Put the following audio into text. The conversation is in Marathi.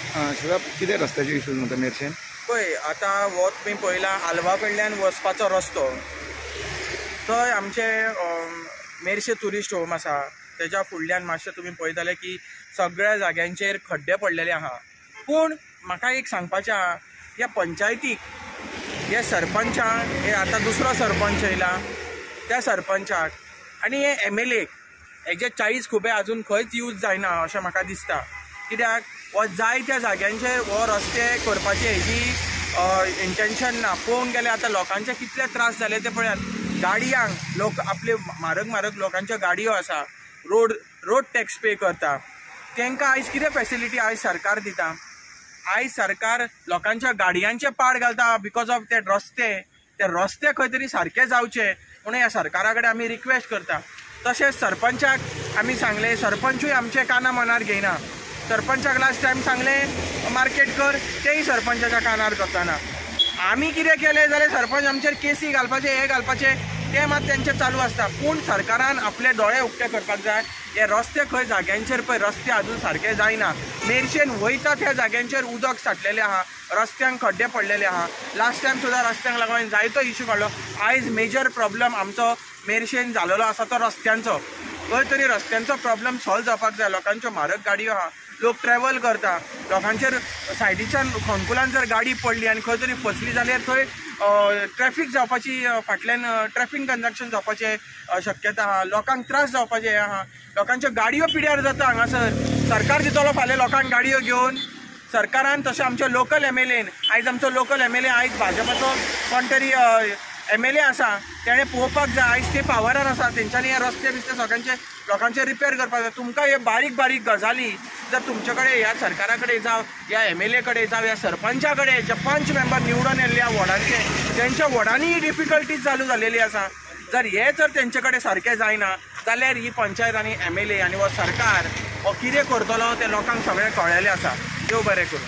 शिवाय कितें रस्त्याचे इश्यूज म्हणटा मेरशेन? पळय आतां हो तुमी पळयला आलवा कडल्यान वचपाचो रस्तो थंय आमचे मेरशे ट्युरिस्ट होम आसा तेज्या फुडल्यान मातशें तुमी पळयतले की सगळ्या जाग्यांचेर खड्डे पडलेले आहा। पूण म्हाका एक सांगपाचें आहा, ह्या पंचायतीक हे सरपंचाक हे आतां दुसरो सरपंच येयला त्या सरपंचाक आनी हे MLA हेजे 40 खुबे अजून खंयच यूज जायना अशें म्हाका दिसता। कित्याक हो जायत्या जाग्यांचेर हो रस्ते करपाचे हेजी इंटेंशन ना। पळोवंक गेल्यार आतां लोकांचे कितले त्रास जाले ते पळयात। गाडयांक लोक आपले म्हारग गाडयो गाडयो आसा, रोड टॅक्स पे करता, तांकां आयज कितें फॅसिलिटी आयज सरकार दिता? आयज सरकार लोकांच्या गाडयांचे पाड घालता बिकॉज ऑफ ते रस्ते खंय तरी सारके जावचे म्हणून ह्या सरकारा कडेन आमी रिक्वेस्ट करता। तशेंच सरपंचाक आमी सांगले, सरपंचूय आमचे काना मनार घेयना। सरपंचाक लास्ट टायम सांगले मार्केट कर, तेय सरपंचाच्या कानार करताना। आमी कितें केलें जाल्यार सरपंच आमचेर केसी घालपाचे हे घालपाचे ते मात तेंचे चालू आसता। पूण सरकारान आपले दोळे उक्ते करपाक जाय। हे रस्ते खंय जाग्यांचेर पळय रस्ते अजून सारके जायना। मेरशेन वयता त्या जाग्यांचेर उदक साठलेलें आहा, रस्त्यांक खड्डे पडलेले आहा। लास्ट टायम सुद्दां रस्त्यांक लागून जायतो इश्यू काडलो। आयज मेजर प्रॉब्लम आमचो मेरशेन जालेलो आसा तो रस्त्यांचो। खंय तरी रस्त्यांचो प्रॉब्लम सॉल्व जावपाक जाय। लोकांच्यो म्हारग गाडयो आहा, लोक ट्रॅव्हल करता, लोकांचेर सायडीच्यान खोणकुलान जर गाडी पडली आनी खंय तरी फसली जाल्यार थंय ट्रॅफिक जावपाची फाटल्यान ट्रॅफिक कंजक्शन जावपाचे शक्यता आहा, लोकांक त्रास जावपाचे आहा, लोकांच्यो गाडयो पिड्यार जाता हांगासर। सरकार दितलो फाल्यां लोकांक गाडयो घेवन? सरकारान तशें आमच्या लोकल MLAन आयज आमचो लोकल MLA आयज भाजपाचो कोण तरी MLA आसा तेणें पळोवपाक जाय। आयज ते पावरान आसा, तेंच्यांनी हे रस्ते सगळ्यांचे लोकांचे रिपेर करपाक जाय। तुमकां हे बारीक गजाली जर तुमचे कडेन ह्या सरकारा कडेन जावं ह्या MLA कडेन जावं ह्या सरपंचा कडेन जे 5 मेंबर निवडून येयल्ले ह्या वॉर्डांचे तेंच्या वॉर्डांनी डिफिकल्टीज चालू जालेली आसा। जर हे जर तेंचे कडेन सारकें जायना जाल्यार ही पंचायत आनी MLA आनी हो सरकार हो कितें करतलो ते लोकांक सगळें कळलेलें आसा। देव बरें करूं।